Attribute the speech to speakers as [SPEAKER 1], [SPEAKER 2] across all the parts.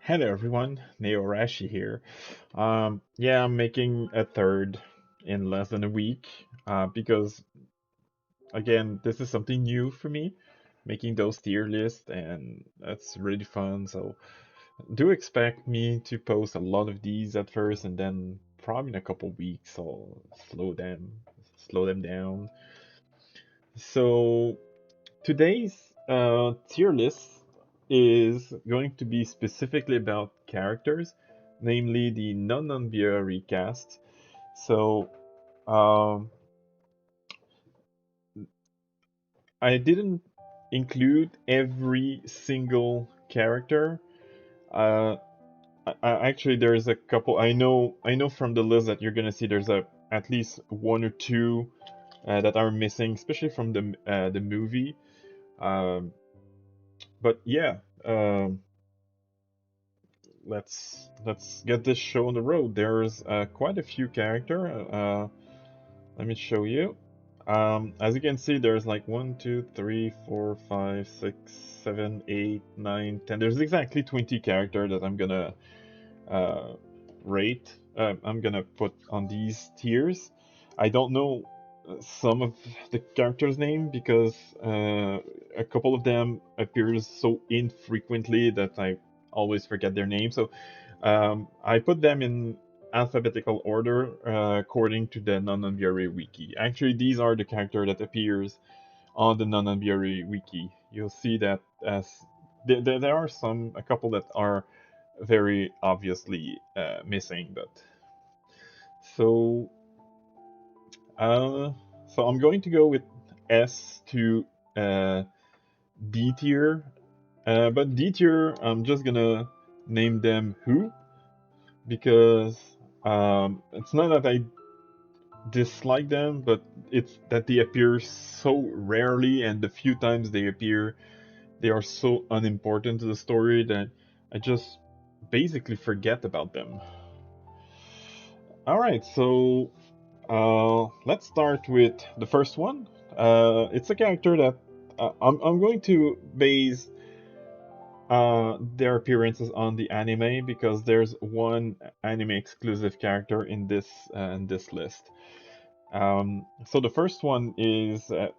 [SPEAKER 1] Hello everyone, Neo Rashi here. Yeah, I'm making a third in less than a week because, again, this is something new for me, making those tier lists, and that's really fun. So, do expect me to post a lot of these at first, and then probably in a couple weeks I'll slow them down. So, today's tier list is going to be specifically about characters, namely the Non Biyori cast. So um, I didn't include every single character. Uh, actually, there's a couple. I know from the list that you're gonna see there's a at least one or two that are missing, especially from the movie. Um, but yeah. Let's get this show on the road. There's quite a few character. Let me show you. As you can see, there's like 1, 2, 3, 4, 5, 6, 7, 8, 9, 10. There's exactly 20 character that I'm gonna uh, rate. I'm gonna put on these tiers. I don't know some of the characters' name because a couple of them appears so infrequently that I always forget their name. So I put them in alphabetical order according to the Non Biyori wiki. Actually, these are the character that appears on the Non Biyori wiki. You'll see that as there are a couple that are very obviously missing, but so uh, so I'm going to go with S to uh, D tier, but D tier I'm just gonna name them Who because it's not that I dislike them, but it's that they appear so rarely, and the few times they appear, they are so unimportant to the story that I just basically forget about them. All right, so let's start with the first one. It's a character that I'm going to base their appearances on the anime because there's one anime exclusive character in this list. So the first one is a,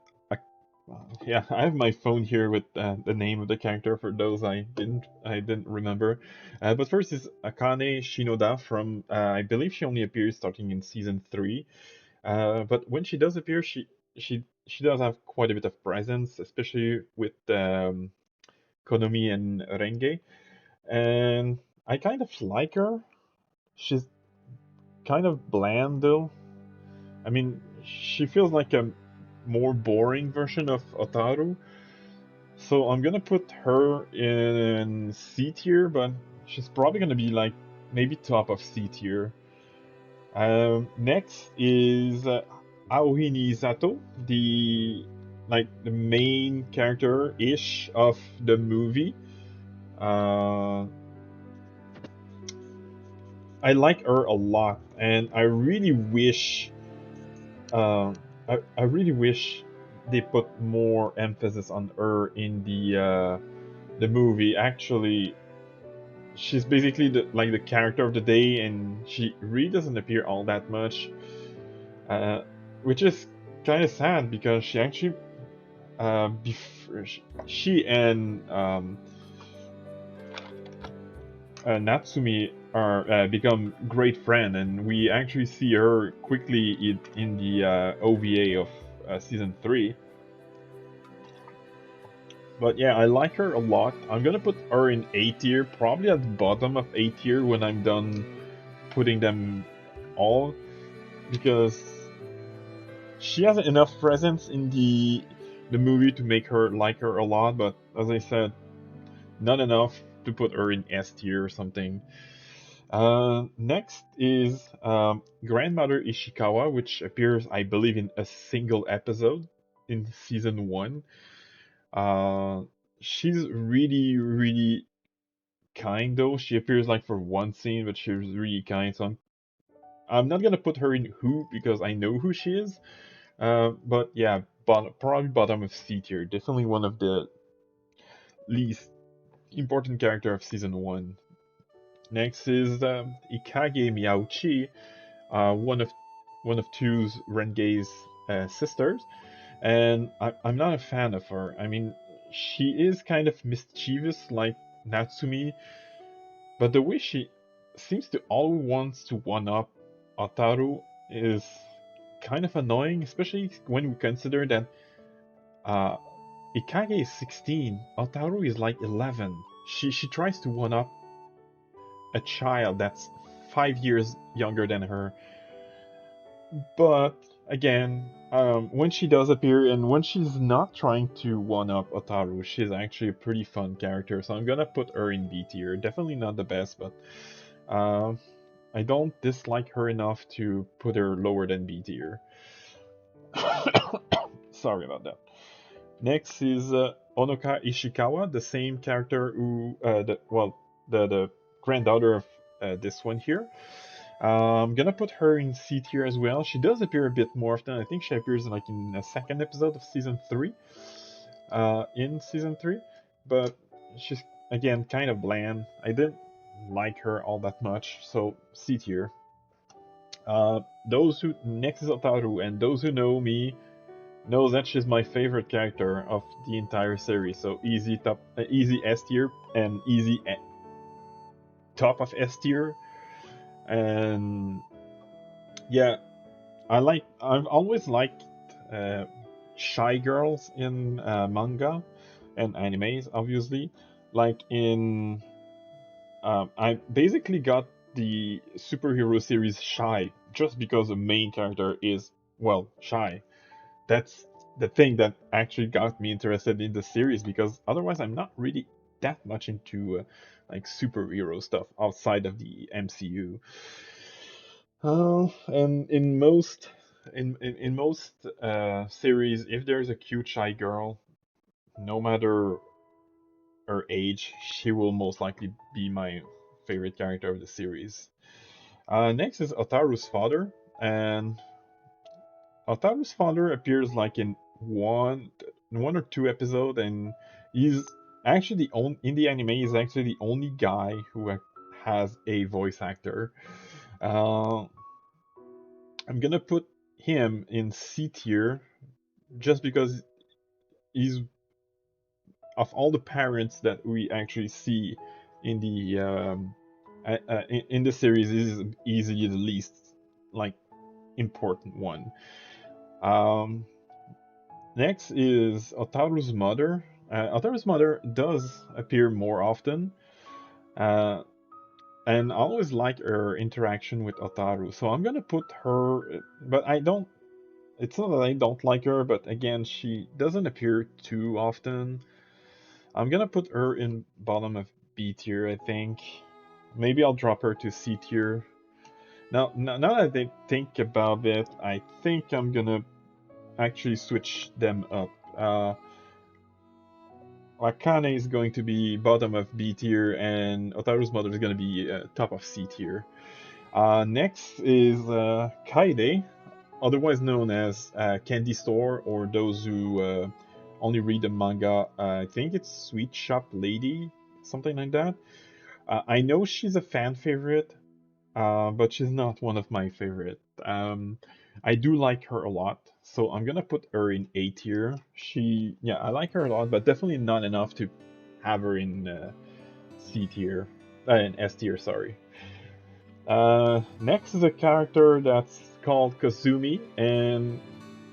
[SPEAKER 1] yeah, I have my phone here with the name of the character for those I didn't remember. But first is Akane Shinoda from I believe she only appears starting in season 3. But when she does appear, she does have quite a bit of presence, especially with Konomi and Renge. And I kind of like her. She's kind of bland though. I mean, she feels like a more boring version of Otaru. So I'm gonna put her in C tier, but she's probably gonna be like maybe top of C tier. Next is Aoi Nisato, the main character ish of the movie. Uh, I like her a lot, and uh, I really wish they put more emphasis on her in the movie. Actually, she's basically the character of the day, and she really doesn't appear all that much, uh, which is kind of sad because she actually she and Natsumi are become great friends, and we actually see her quickly in the OVA of season 3. But yeah, I like her a lot. I'm gonna put her in A tier, probably at the bottom of A tier when I'm done putting them all, because she has enough presence in the movie to make her like her a lot. But as I said, not enough to put her in S tier or something. Next is Grandmother Ishikawa, which appears, I believe, in a single episode in season 1. Uh, she's really, really kind, though. She appears like for one scene, but she's really kind. So I'm not gonna put her in Who because I know who she is. But yeah, probably bottom of C tier. Definitely one of the least important character of season 1. Next is Ikage Miyauchi, one of Two's Renge's sisters, and I'm not a fan of her. I mean, she is kind of mischievous like Natsumi, but the way she seems to always wants to one up Ataru is kind of annoying, especially when we consider that uh, Ikage is 16, Ataru is like 11. She tries to one up a child that's 5 years younger than her. But again, when she does appear and when she's not trying to one up Otaru, she's actually a pretty fun character. So I'm gonna put her in B tier. Definitely not the best, but uh, I don't dislike her enough to put her lower than B tier. Sorry about that. Next is Onoka Ishikawa, the same character who, the granddaughter of this one here. I'm gonna put her in C tier as well. She does appear a bit more often. I think she appears like in the second episode of season three. But she's again kind of bland. I didn't like her all that much, so C tier. Those who next is Otaru, and those who know me knows that she's my favorite character of the entire series. So easy S tier, and easy top of S tier, and yeah, I've always liked uh, shy girls in manga and animes, obviously. Like in, I basically got the superhero series Shy just because the main character is, well, shy. That's the thing that actually got me interested in the series, because otherwise I'm not really that much into like superhero stuff outside of the MCU. And in most series, if there's a cute shy girl, no matter her age, she will most likely be my favorite character of the series. Next is Otaru's father, and Otaru's father appears like in one or two episodes, and he's actually the only in the anime. He's actually the only guy who has a voice actor. Uh, I'm gonna put him in C tier just because he's, of all the parents that we actually see in the in the series, is easily the least like important one. Um, Next is Otaru's mother. Otaru's mother does appear more often, uh, and I always like her interaction with Otaru. So I'm gonna put her, but I don't. It's not that I don't like her, but again, she doesn't appear too often. I'm gonna put her in bottom of B tier, I think. Maybe I'll drop her to C tier. Now that I think about it, I think I'm gonna actually switch them up. Wakane is going to be bottom of B tier, and Otaru's mother is going to be top of C tier. Next is Kaide, otherwise known as Candy Store, or those who only read the manga. I think it's Sweet Shop Lady, something like that. I know she's a fan favorite, but she's not one of my favorite. I do like her a lot, so I'm gonna put her in A tier. Yeah, I like her a lot, but definitely not enough to have her in C tier, in S tier, sorry. Next is a character that's called Kazumi, and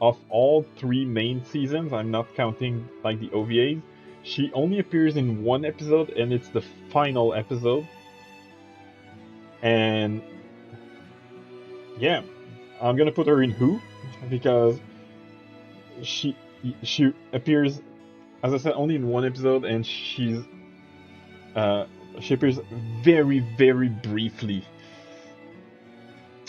[SPEAKER 1] of all three main seasons, I'm not counting like the OVAs, she only appears in one episode, and it's the final episode. And yeah, I'm gonna put her in Who because she she appears, as I said, only in one episode, and uh, she appears very briefly.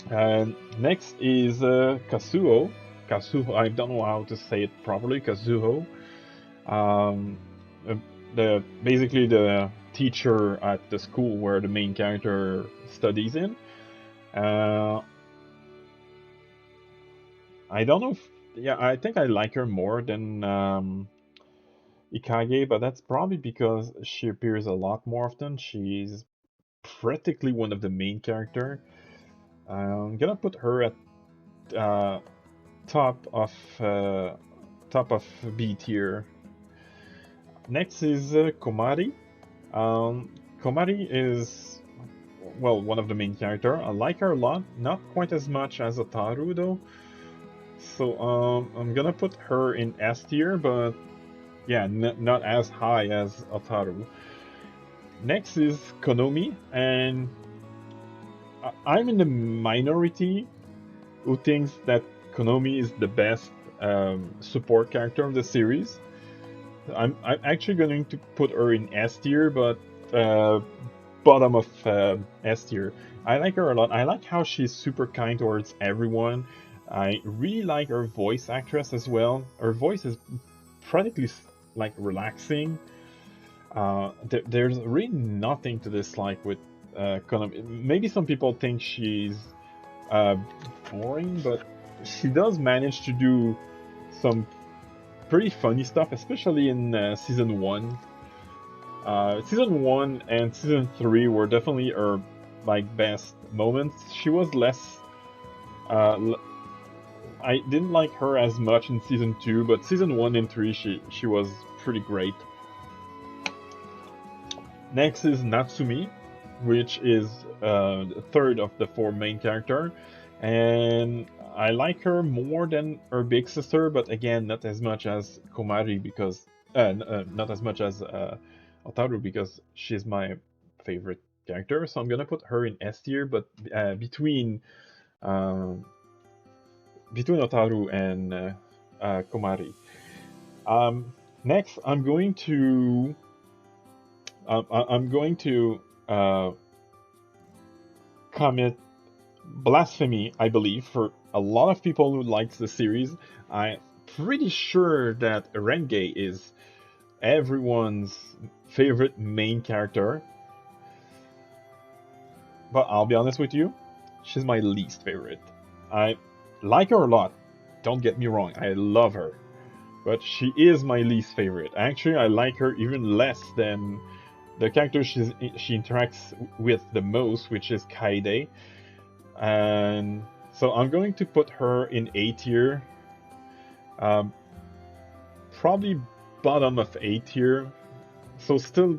[SPEAKER 1] Next is Kazuo. Kazuo, I don't know how to say it properly. Kazuo, um, uh, the basically the teacher at the school where the main character studies in. Uh, I don't know if, yeah, I think I like her more than Ikage, but that's probably because she appears a lot more often. She's practically one of the main character. I'm gonna put her at uh, top of uh, top of B tier. Next is Komari. Um, Komari is, well, one of the main character. I like her a lot, not quite as much as Otaru though. So I'm gonna put her in S tier, but yeah, not as high as Otaru. Next is Konomi, and I'm in the minority who thinks that Konomi is the best support character of the series. I'm actually going to put her in S tier, but uh, bottom of S tier. I like her a lot. I like how she's super kind towards everyone. I really like her voice actress as well. Her voice is practically like relaxing. There's really nothing to dislike with Konami. Maybe some people think she's uh, boring, but she does manage to do some pretty funny stuff, especially in season one. Season one and season three were definitely her like best moments. She was less. Uh, I didn't like her as much in season two, but season one and three, she was pretty great. Next is Natsumi, which is the third of the four main character, and I like her more than her big sister, but again, not as much as Komari because not as much as Otaru because she's my favorite character. So I'm gonna put her in S tier, but uh, between Otaru and Komari. Um, Next, I'm going to uh, commit blasphemy, I believe, for a lot of people who likes the series. I'm pretty sure that Renge is everyone's favorite main character, but I'll be honest with you, she's my least favorite. I like her a lot, don't get me wrong, I love her, but she is my least favorite. Actually, I like her even less than the character she interacts with the most, which is Kaede. And so I'm going to put her in A tier. Um, Probably bottom of A tier. So still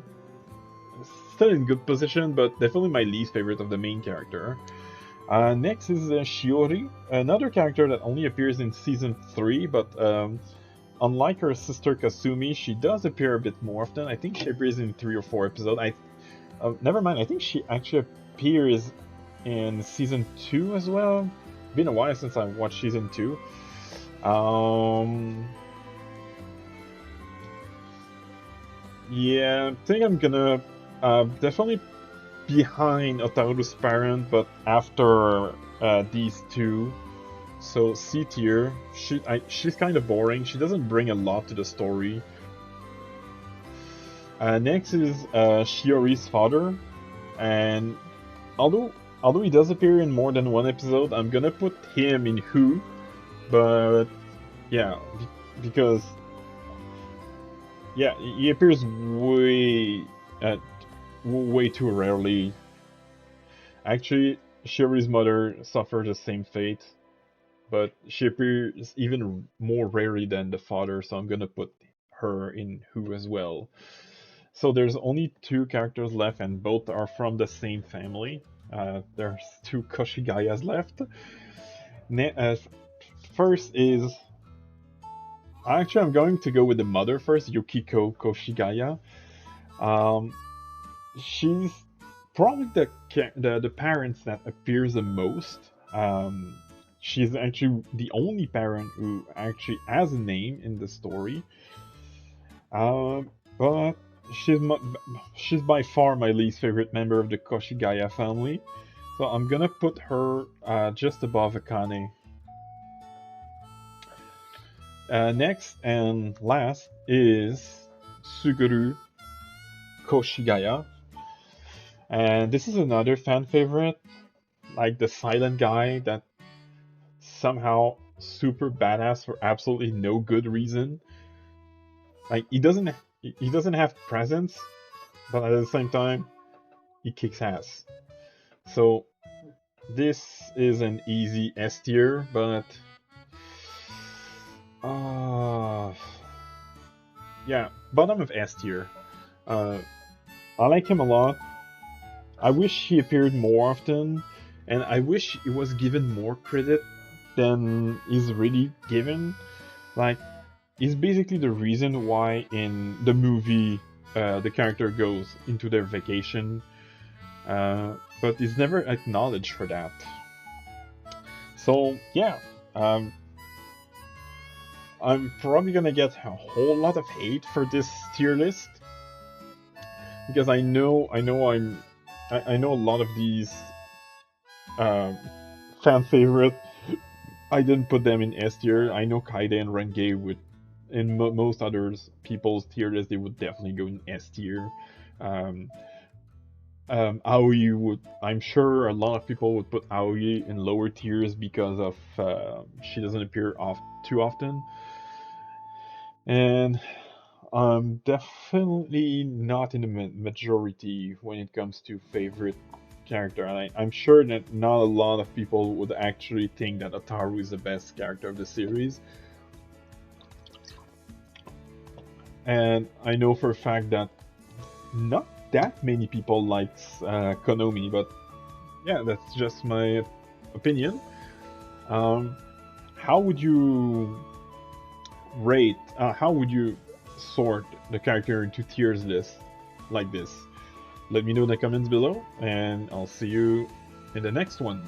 [SPEAKER 1] in good position, but definitely my least favorite of the main character. Next is Shiori, another character that only appears in season 3, but unlike her sister Kasumi, she does appear a bit more often. I think she appears in 3 or 4 episodes. Never mind, I think she actually appears in season 2 as well. Been a while since I watched season 2. Yeah, I think I'm gonna definitely behind Otaru's parent, but after these two. So C tier. She's kind of boring. She doesn't bring a lot to the story. Next is Shiori's father, and although he does appear in more than one episode, I'm gonna put him in Who, but yeah, because yeah, he appears uh, way too rarely. Actually, Shiori's mother suffered the same fate, but she appears even more rarely than the father, so I'm gonna put her in Who as well. So there's only two characters left, and both are from the same family. There's two Koshigayas left. First is actually I'm going to go with the mother first, Yukiko Koshigaya. Um, she's probably the parents that appears the most. She's actually the only parent who actually has a name in the story. But she's she's by far my least favorite member of the Koshigaya family. So I'm gonna put her just above Akane. Next and last is Suguru Koshigaya. And this is another fan favorite, like the silent guy that somehow super badass for absolutely no good reason. Like he doesn't have presence, but at the same time he kicks ass. So this is an easy S tier, but uh, yeah, bottom of S tier. Uh, I like him a lot. I wish he appeared more often, and I wish he was given more credit than he's really given. Like, he's basically the reason why in the movie the character goes into their vacation, but he's never acknowledged for that. So yeah, um, I'm probably gonna get a whole lot of hate for this tier list because I know a lot of these um, fan favorite. I didn't put them in S tier. I know Kaide and Renge would, in most others people's tier list, they would definitely go in S tier. Um, Aoi would, I'm sure a lot of people would put Aoi in lower tiers because of she doesn't appear too often, and I'm definitely not in the majority when it comes to favorite character. And I'm sure that not a lot of people would actually think that Ataru is the best character of the series. And I know for a fact that not that many people likes Konomi, but yeah, that's just my opinion. Um, how would you rate? How would you sort the character into tiers list like this? Let me know in the comments below, and I'll see you in the next one.